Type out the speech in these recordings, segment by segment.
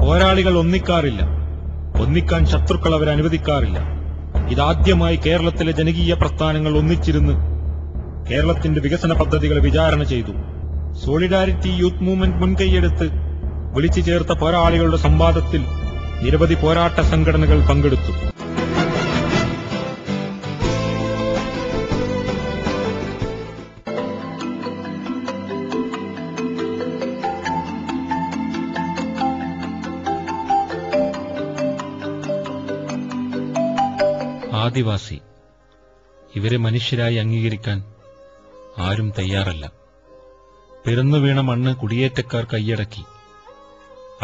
പോരാളികൾ ഒന്നിക്കാറില്ല, ഒന്നിക്കാൻ ശത്രുക്കൾ അവരനുവദിക്കാറില്ല. ഇതാദ്യമായി കേരളത്തിലെ ജനകീയ പ്രസ്ഥാനങ്ങൾ ഒന്നിച്ചിരുന്ന് കേരളത്തിന്റെ വികസന പദ്ധതികളെ വിചാരണ ചെയ്തു. സോളിഡാരിറ്റി യൂത്ത് മൂവ്മെന്റ് മുൻകൈയെടുത്ത് വിളിച്ചു ചേർത്ത പോരാളികളുടെ സംവാദത്തിൽ നിരവധി പോരാട്ട സംഘടനകൾ പങ്കെടുത്തു. ആദിവാസി, ഇവരെ മനുഷ്യരായി അംഗീകരിക്കാൻ ആരും തയ്യാറല്ല. പിറന്നു വീണ മണ്ണ് കുടിയേറ്റക്കാർ കൈയടക്കി.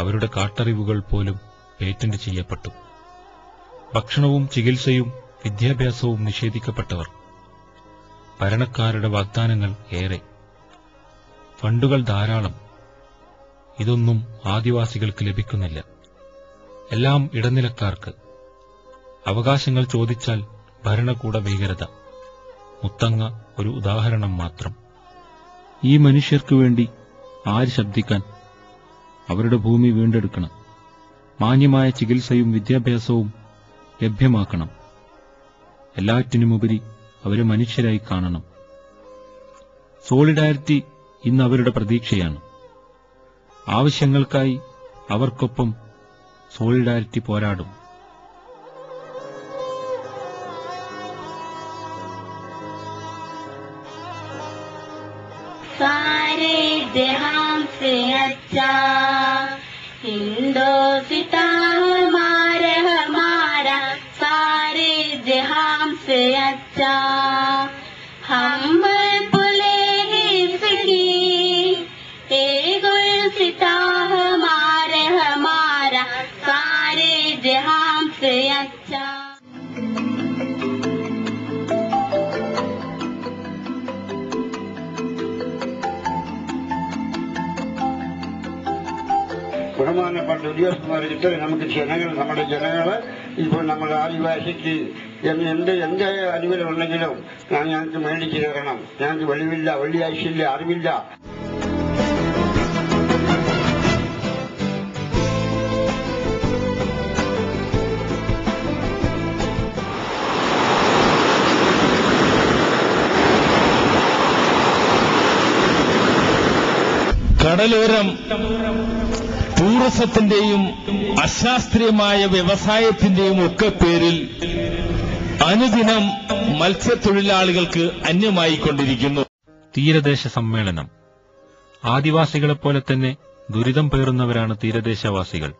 അവരുടെ കാട്ടറിവുകൾ പോലും പേറ്റന്റ് ചെയ്യപ്പെട്ടു. ഭക്ഷണവും ചികിത്സയും വിദ്യാഭ്യാസവും നിഷേധിക്കപ്പെട്ടവർ. ഭരണക്കാരുടെ വാഗ്ദാനങ്ങൾ ഏറെ, ഫണ്ടുകൾ ധാരാളം. ഇതൊന്നും ആദിവാസികൾക്ക് ലഭിക്കുന്നില്ല. എല്ലാം ഇടനിലക്കാർക്ക്. അവകാശങ്ങൾ ചോദിച്ചാൽ ഭരണകൂട ഭീകരത. മുത്തങ്ങ ഒരു ഉദാഹരണം മാത്രം. ഈ മനുഷ്യർക്കു വേണ്ടി ആര് ശബ്ദിക്കാൻ? അവരുടെ ഭൂമി വീണ്ടെടുക്കണം. മാന്യമായ ചികിത്സയും വിദ്യാഭ്യാസവും ലഭ്യമാക്കണം. എല്ലാറ്റിനുമുപരി അവരെ മനുഷ്യരായി കാണണം. സോളിഡാരിറ്റി ഇന്ന് അവരുടെ പ്രതീക്ഷയാണ്. ആവശ്യങ്ങൾക്കായി അവർക്കൊപ്പം സോളിഡാരിറ്റി പോരാടും. सारे जहां से अच्छा हिंदोस्ता हमारा हमारा, सारे जहां से अच्छा हम बुलेंगे इसकी गुलसिता हमारा हमारा, सारे जहां से अच्छा. ബഹുമാനപ്പെട്ട ഉദ്യോഗസ്ഥന്മാരെ ഇത്ര നമുക്ക് നമ്മുടെ ജനങ്ങള് ഇപ്പോൾ നമ്മുടെ ആദിവാസിക്ക് എന്ത് അനുകൂലം ഉണ്ടെങ്കിലും ഞങ്ങൾക്ക് മേടിച്ചു തരണം. ഞങ്ങൾക്ക് വെളിവില്ല, വെള്ളിയാഴ്ചയില്ല, അറിവില്ല. കടലോരം ടൂറിസത്തിന്റെയും അശാസ്ത്രീയമായ വ്യവസായത്തിന്റെയും ഒക്കെ പേരിൽ അനുദിനം മത്സ്യത്തൊഴിലാളികൾക്ക് അന്യമായിക്കൊണ്ടിരിക്കുന്നു. തീരദേശ സമ്മേളനം. ആദിവാസികളെപ്പോലെ തന്നെ ദുരിതം പേറുന്നവരാണ് തീരദേശവാസികൾ.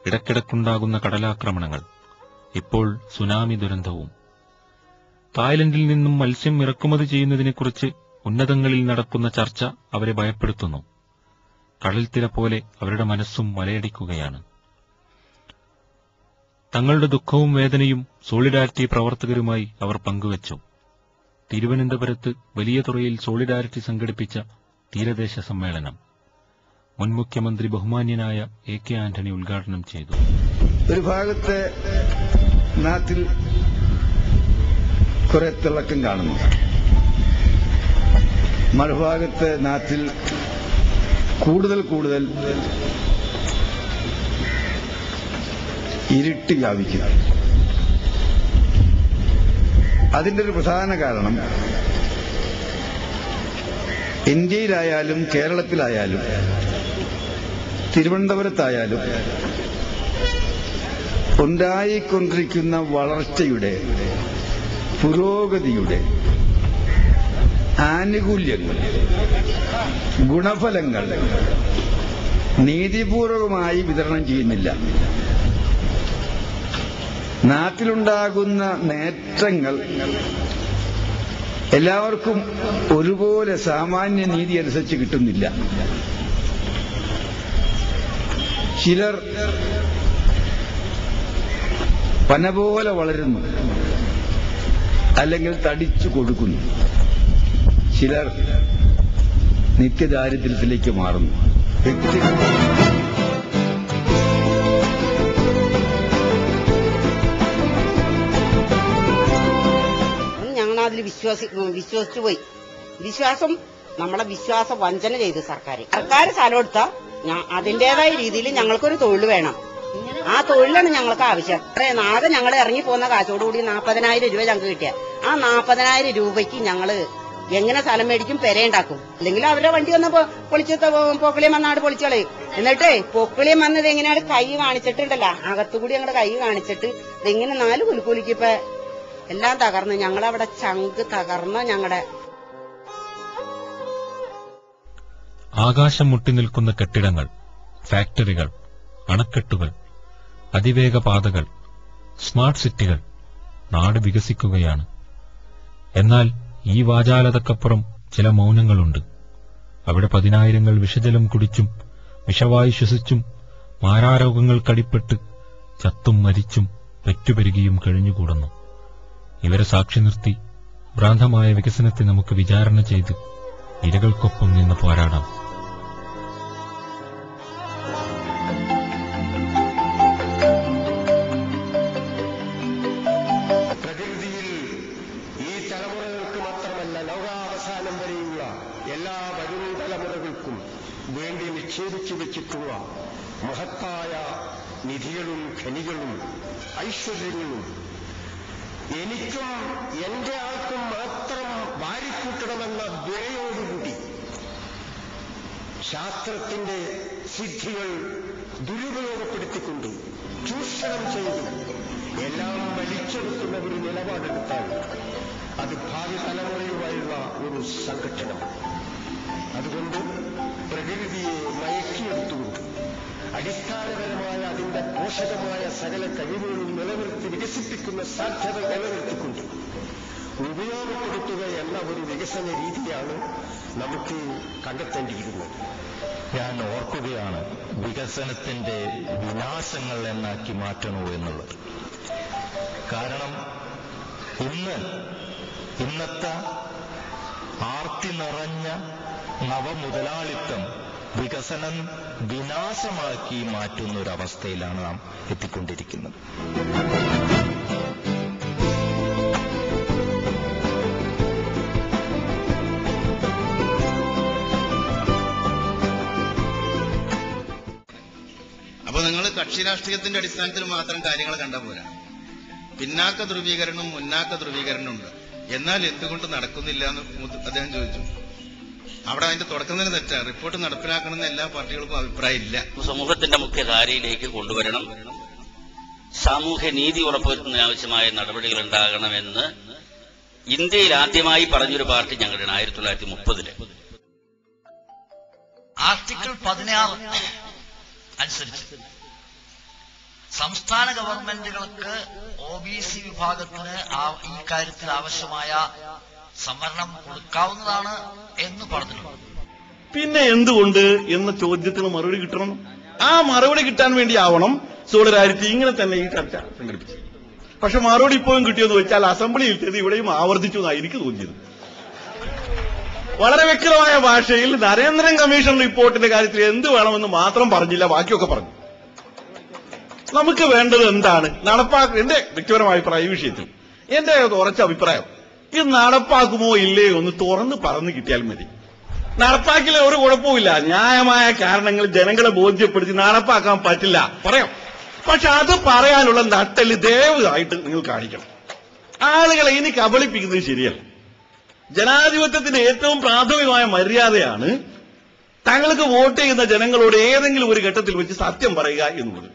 ഇടയ്ക്കിടയ്ക്കുണ്ടാകുന്ന കടലാക്രമണങ്ങൾ, ഇപ്പോൾ സുനാമി ദുരന്തവും. തായ്ലൻഡിൽ നിന്നും മത്സ്യം ഇറക്കുമതി ചെയ്യുന്നതിനെക്കുറിച്ച് ഉന്നതങ്ങളിൽ നടക്കുന്ന ചർച്ച അവരെ ഭയപ്പെടുത്തുന്നു. കടൽത്തിര പോലെ അവരുടെ മനസ്സും മലയടിക്കുകയാണ്. തങ്ങളുടെ ദുഃഖവും വേദനയും സോളിഡാരിറ്റി പ്രവർത്തകരുമായി അവർ പങ്കുവച്ചു. തിരുവനന്തപുരത്ത് വലിയ തുറയിൽ സോളിഡാരിറ്റി സംഘടിപ്പിച്ച തീരദേശ സമ്മേളനം മുൻ മുഖ്യമന്ത്രി ബഹുമാന്യനായ AK ആന്റണി ഉദ്ഘാടനം ചെയ്തു. ഒരു ഭാഗത്തെ നാട്ടിൽ കുറെ തിളക്കം കാണുന്നു, മറുഭാഗത്തെ നാട്ടിൽ കൂടുതൽ ഇരുട്ട് വ്യാപിക്കുക. അതിന്റെ ഒരു പ്രധാന കാരണം ഇന്ത്യയിലായാലും കേരളത്തിലായാലും തിരുവനന്തപുരത്തായാലും ഉണ്ടായിക്കൊണ്ടിരിക്കുന്ന വളർച്ചയുടെ, പുരോഗതിയുടെ ആനുകൂല്യങ്ങൾ, ഗുണഫലങ്ങൾ നീതിപൂർവമായി വിതരണം ചെയ്യുന്നില്ല. നാട്ടിലുണ്ടാകുന്ന നേട്ടങ്ങൾ എല്ലാവർക്കും ഒരുപോലെ സാമാന്യ നീതി അനുസരിച്ച് കിട്ടുന്നില്ല. ചിലർ പന പോലെ വളരുന്നു, അല്ലെങ്കിൽ തടിച്ചു കൊടുക്കുന്നു. ചിലർ നിത്യദാരിദ്ര്യത്തിലേക്ക് മാറുന്നു. വിശ്വസിച്ചു പോയി. നമ്മളെ വിശ്വാസ വഞ്ചന ചെയ്തു സർക്കാർ സ്ഥലം എടുത്താൽ അതിന്റേതായ രീതിയിൽ ഞങ്ങൾക്കൊരു തൊഴിൽ വേണം. ആ തൊഴിലാണ് ഞങ്ങൾക്ക് ആവശ്യം. നാളെ ഞങ്ങൾ ഇറങ്ങി പോകുന്ന കാശോടുകൂടി 40,000 രൂപ ഞങ്ങൾക്ക് കിട്ടിയ ആ 40,000 രൂപയ്ക്ക് ഞങ്ങള് എങ്ങനെ സ്ഥലം മേടിക്കും, പെരയുണ്ടാക്കും. അല്ലെങ്കിൽ അവരുടെ വണ്ടി വന്ന് പൊളിച്ച് പൊക്കിളിയം വന്നാട് പൊളിച്ചോളയും. എന്നിട്ട് പൊക്കിളിയം വന്നത് എങ്ങനെയാണ് കൈ കാണിച്ചിട്ടുണ്ടല്ല, അകത്തുകൂടി ഞങ്ങളുടെ കൈ കാണിച്ചിട്ട് ഇതെങ്ങനെ 4 കുലുക്കുലിക്ക് ഇപ്പൊ എല്ലാം തകർന്ന് ഞങ്ങളവിടെ ചങ്ക് തകർന്ന ഞങ്ങളുടെ ആകാശം മുട്ടി നിൽക്കുന്ന കെട്ടിടങ്ങൾ, ഫാക്ടറികൾ, അണക്കെട്ടുകൾ, അതിവേഗ പാതകൾ, സ്മാർട്ട് സിറ്റികൾ, നാട് വികസിക്കുകയാണ്. എന്നാൽ ഈ വാചാലതക്കപ്പുറം ചില മൗനങ്ങളുണ്ട്. അവിടെ 10,000 വിഷജലം കുടിച്ചും വിഷവായു ശ്വസിച്ചും മാരാരോഗങ്ങൾക്കടിപ്പെട്ട് ചത്തും മരിച്ചും പെറ്റുപെരുകിയും കഴിഞ്ഞുകൂടുന്നു. ഇവരെ സാക്ഷി നിർത്തി ഭ്രാന്തമായ വികസനത്തെ നമുക്ക് വിചാരണ ചെയ്ത് ഇരകൾക്കൊപ്പം നിന്ന് പോരാടാം. പ്രകൃതിയിൽ ഈ തലമുറകൾക്ക് മാത്രമല്ല, ലോകാവസാനം വരെയുള്ള എല്ലാ വരും തലമുറകൾക്കും വേണ്ടി നിക്ഷേപിച്ചു വെച്ചിട്ടുള്ള മഹത്തായ നിധികളും ഖനികളും ഐശ്വര്യങ്ങളും എനിക്കും എന്റെ ആൾക്കും മാത്രം വാരിക്കൂട്ടണമെന്ന ദ്വയോടുകൂടി ശാസ്ത്രത്തിന്റെ സിദ്ധികൾ ദുരുപയോഗപ്പെടുത്തിക്കൊണ്ട് ചൂഷണം ചെയ്ത് എല്ലാം വലിച്ചെടുക്കുന്ന ഒരു നിലപാടെടുത്താൽ അത് ഭാവി തലമുറയുമായുള്ള ഒരു സംഘട്ടനം. അതുകൊണ്ട് പ്രകൃതിയെ മയക്കിയെടുത്തുകൊണ്ട് അടിസ്ഥാനപരമായ അതിന്റെ പോഷകമായ സകല കഴിവുകളും നിലനിർത്തി വികസിപ്പിക്കുന്ന സാധ്യത നിലനിർത്തിക്കൊണ്ട് ഉപയോഗപ്പെടുത്തുക എന്ന ഒരു വികസന രീതിയാണ് നമുക്ക് കണ്ടെത്തേണ്ടിയിരുന്നത്. ഞാൻ ഓർക്കുകയാണ് വികസനത്തിന്റെ വിനാശങ്ങൾ എന്നാക്കി മാറ്റണോ എന്നുള്ളത്. കാരണം ഇന്നത്തെ ആർത്തി നിറഞ്ഞ നവമുതലാളിത്തം വികസനം വിനാശമാക്കി മാറ്റുന്ന ഒരവസ്ഥയിലാണ് നാം എത്തിക്കൊണ്ടിരിക്കുന്നത്. അപ്പൊ നിങ്ങൾ കക്ഷി രാഷ്ട്രീയത്തിന്റെ അടിസ്ഥാനത്തിൽ മാത്രം കാര്യങ്ങൾ കണ്ടാൽ പോരാ. പിന്നാക്ക ധ്രുവീകരണവും മുന്നാക്ക ധ്രുവീകരണവും ഉണ്ട്. എന്നാൽ എന്തുകൊണ്ട് നടക്കുന്നില്ല എന്ന് അദ്ദേഹം ചോദിച്ചു. അവിടെ അതിന്റെ തുടക്കം തന്നെ തെറ്റാണ്. റിപ്പോർട്ട് നടപ്പിലാക്കണമെന്ന് എല്ലാ പാർട്ടികൾക്കും അഭിപ്രായമില്ല. സമൂഹത്തിന്റെ മുഖ്യധാരയിലേക്ക് കൊണ്ടുവരണം, സാമൂഹ്യ നീതി ഉറപ്പുവരുത്തുന്നതിന് ആവശ്യമായ നടപടികൾ ഉണ്ടാകണമെന്ന് ഇന്ത്യയിൽ ആദ്യമായി പറഞ്ഞൊരു പാർട്ടി ഞങ്ങളുടെ 1930 ആർട്ടിക്കിൾ 16 അനുസരിച്ച് സംസ്ഥാന ഗവൺമെന്റുകൾക്ക് OBC വിഭാഗത്തിന് ഈ കാര്യത്തിൽ ആവശ്യമായ സംവരണം കൊടുക്കാവുന്നതാണ് എന്ന് പറഞ്ഞിട്ടുണ്ട്. പിന്നെ എന്തുകൊണ്ട് എന്ന ചോദ്യത്തിന് മറുപടി കിട്ടണം. ആ മറുപടി കിട്ടാൻ വേണ്ടിയാവണം സോളിഡാരിറ്റി ഇങ്ങനെ തന്നെ ഈ ചർച്ച സംഘടിപ്പിച്ചത്. പക്ഷെ മറുപടി ഇപ്പോഴും കിട്ടിയെന്ന് വെച്ചാൽ അസംബ്ലിയിൽത്തേത് ഇവിടെയും ആവർത്തിച്ചു എന്നാണ് എനിക്ക് തോന്നിയത്. വളരെ വ്യക്തമായ ഭാഷയിൽ നരേന്ദ്രൻ കമ്മീഷൻ റിപ്പോർട്ടിന്റെ കാര്യത്തിൽ എന്ത് വേണമെന്ന് മാത്രം പറഞ്ഞില്ല, ബാക്കിയൊക്കെ പറഞ്ഞു. നമുക്ക് വേണ്ടത് എന്താണ്? എന്റെ വ്യക്തിപരമായ അഭിപ്രായം ഈ വിഷയത്തിൽ എന്റെ ഉറച്ച അഭിപ്രായം, ഇത് നടപ്പാക്കുമോ ഇല്ലയോ ഒന്ന് തുറന്ന് പറഞ്ഞു കിട്ടിയാൽ മതി. നടപ്പാക്കില്ല ഒരു കുഴപ്പമില്ല. ന്യായമായ കാരണങ്ങൾ ജനങ്ങളെ ബോധ്യപ്പെടുത്തി നടപ്പാക്കാൻ പറ്റില്ല പറയാം. പക്ഷെ അത് പറയാനുള്ള നട്ടല് ദയവായിട്ട് നിങ്ങൾ കാണിക്കണം. ആളുകളെ ഇനി കബളിപ്പിക്കുന്നത് ശരിയല്ല. ജനാധിപത്യത്തിന്റെ ഏറ്റവും പ്രാഥമികമായ മര്യാദയാണ് തങ്ങൾക്ക് വോട്ട് ചെയ്യുന്ന ജനങ്ങളോട് ഏതെങ്കിലും ഒരു ഘട്ടത്തിൽ വെച്ച് സത്യം പറയുക എന്നുള്ളത്.